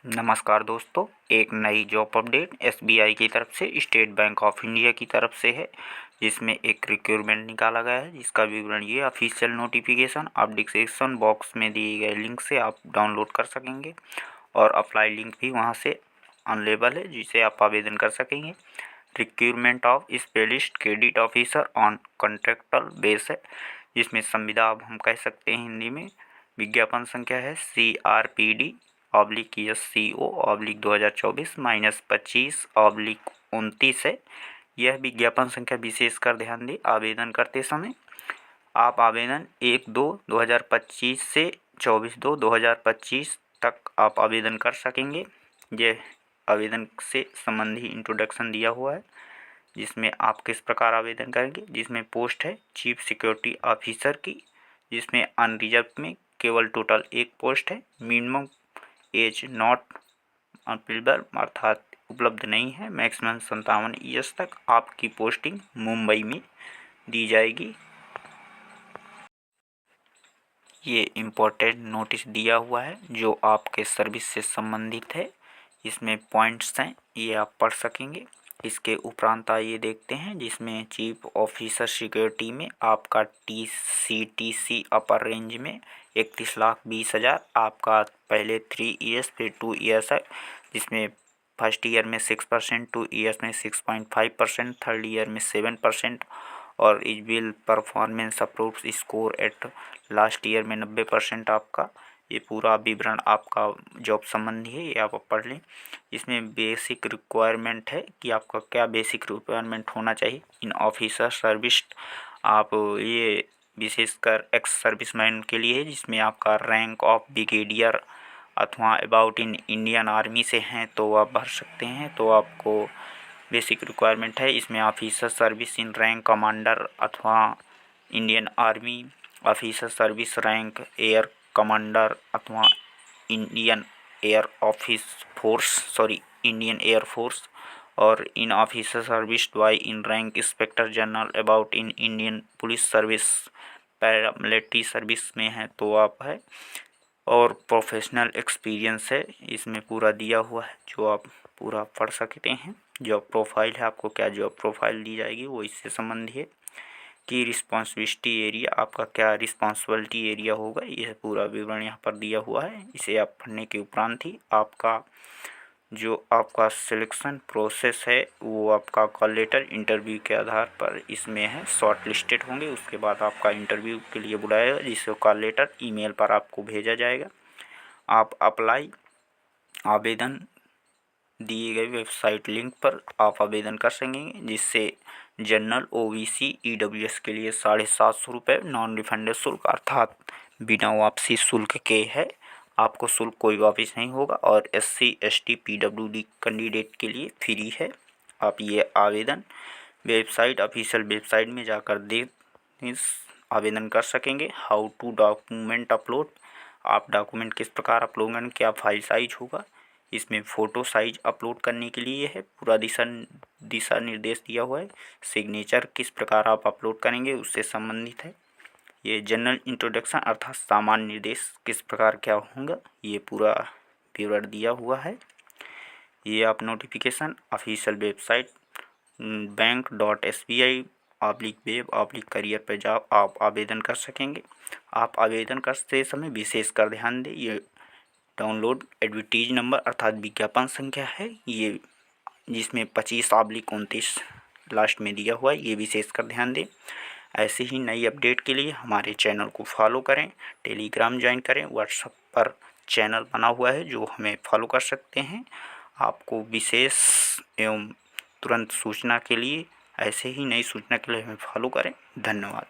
नमस्कार दोस्तों, एक नई जॉब अपडेट एसबीआई की तरफ से स्टेट बैंक ऑफ इंडिया की तरफ से है, जिसमें एक रिक्रूटमेंट निकाला गया है। जिसका विवरण ये ऑफिशियल नोटिफिकेशन आप डिस्क्रिप्शन बॉक्स में दिए गए लिंक से आप डाउनलोड कर सकेंगे और अप्लाई लिंक भी वहां से अवेलेबल है, जिसे आप आवेदन कर सकेंगे। Recruitment of specialist credit officer on contractual base है, जिसमें संविदा अब हम कह सकते हैं हिंदी में। विज्ञापन संख्या है CRPD/SCO/2024-25/29 है। यह विज्ञापन संख्या विशेषकर ध्यान दें आवेदन करते समय। आप आवेदन 1/2/2025 से 24/2/2025 तक आप आवेदन कर सकेंगे। यह आवेदन से संबंधी इंट्रोडक्शन दिया हुआ है, जिसमें आप किस प्रकार आवेदन करेंगे। जिसमें पोस्ट है चीफ सिक्योरिटी ऑफिसर की, जिसमें अनरिजर्व में केवल टोटल एक पोस्ट है। मिनिमम एज नॉट अवेलेबल अर्थात उपलब्ध नहीं है। मैक्सिमम 57 ईयर्स तक आपकी पोस्टिंग मुंबई में दी जाएगी। ये इम्पोर्टेंट नोटिस दिया हुआ है जो आपके सर्विस से संबंधित है। इसमें पॉइंट्स हैं, ये आप पढ़ सकेंगे। इसके उपरांत आइए देखते हैं, जिसमें चीफ ऑफिसर सिक्योरिटी में आपका TCTC अपर रेंज में 31,20,000 आपका पहले 3 ईयर्स फिर 2 ईयर्स है, जिसमें फर्स्ट ईयर में 6%, 2 ईयर्स में 6.5%, थर्ड ईयर में 7% और is will performance approves score at last year में 90% आपका। ये पूरा विवरण आपका जॉब संबंधी है, ये आप पढ़ लें। इसमें बेसिक रिक्वायरमेंट है कि आपका क्या बेसिक रिक्वायरमेंट होना चाहिए इन ऑफिसर सर्विस। आप ये विशेषकर एक्स सर्विसमैन के लिए है, जिसमें आपका रैंक ऑफ ब्रिगेडियर अथवा अबाउट इन इंडियन आर्मी से हैं तो आप भर सकते हैं। तो आपको बेसिक रिक्वायरमेंट है। इसमें officer service in rank commander अथवा Indian army, officer service rank air commander अथवा इंडियन एयर फोर्स और in officer service by in rank inspector general about in Indian police service paramilitary service में है तो आप है। और प्रोफेशनल एक्सपीरियंस है, इसमें पूरा दिया हुआ है जो आप पूरा पढ़ सकते हैं। जॉब प्रोफाइल है, आपको क्या जॉब प्रोफाइल दी जाएगी वो इससे संबंधी है कि रिस्पॉन्सिबिलिटी एरिया आपका क्या रिस्पॉन्सिबिलिटी एरिया होगा। यह पूरा विवरण यहाँ पर दिया हुआ है। इसे आप पढ़ने के उपरांत ही आपका जो आपका सिलेक्शन प्रोसेस है वो आपका कॉल लेटर इंटरव्यू के आधार पर इसमें है शॉर्ट लिस्टेड होंगे। उसके बाद आपका इंटरव्यू के लिए बुलाएगा, जिससे कॉल लेटर ईमेल पर आपको भेजा जाएगा। आप अप्लाई आवेदन दिए गए वेबसाइट लिंक पर आप आवेदन कर सकेंगे, जिससे जनरल OBC EWS के लिए 750 रुपये नॉन रिफंडेड शुल्क अर्थात बिना वापसी शुल्क के है। आपको शुल्क कोई वापस नहीं होगा। और SC ST PWD कैंडिडेट के लिए फ्री है। आप ये आवेदन वेबसाइट ऑफिशियल वेबसाइट में जाकर इस आवेदन कर सकेंगे। हाउ टू डॉक्यूमेंट अपलोड, आप डॉक्यूमेंट किस प्रकार अपलोड करेंगे, क्या फाइल साइज होगा। इसमें फ़ोटो साइज अपलोड करने के लिए है, पूरा दिशा निर्देश दिया हुआ है। सिग्नेचर किस प्रकार आप अपलोड करेंगे उससे संबंधित है। ये जनरल इंट्रोडक्शन अर्थात सामान्य निर्देश किस प्रकार क्या होगा, ये पूरा विवरण दिया हुआ है। ये आप नोटिफिकेशन ऑफिशियल वेबसाइट bank.sbi/web/career पर जाओ आप आवेदन कर सकेंगे। आप आवेदन करते समय विशेषकर ध्यान दें, ये डाउनलोड एडवर्टीज नंबर अर्थात विज्ञापन संख्या है, ये जिसमें 25/29 लास्ट में दिया हुआ है, ये विशेषकर ध्यान दें। ऐसे ही नई अपडेट के लिए हमारे चैनल को फॉलो करें, टेलीग्राम ज्वाइन करें, व्हाट्सएप पर चैनल बना हुआ है जो हमें फॉलो कर सकते हैं। आपको विशेष एवं तुरंत सूचना के लिए ऐसे ही नई सूचना के लिए हमें फॉलो करें। धन्यवाद।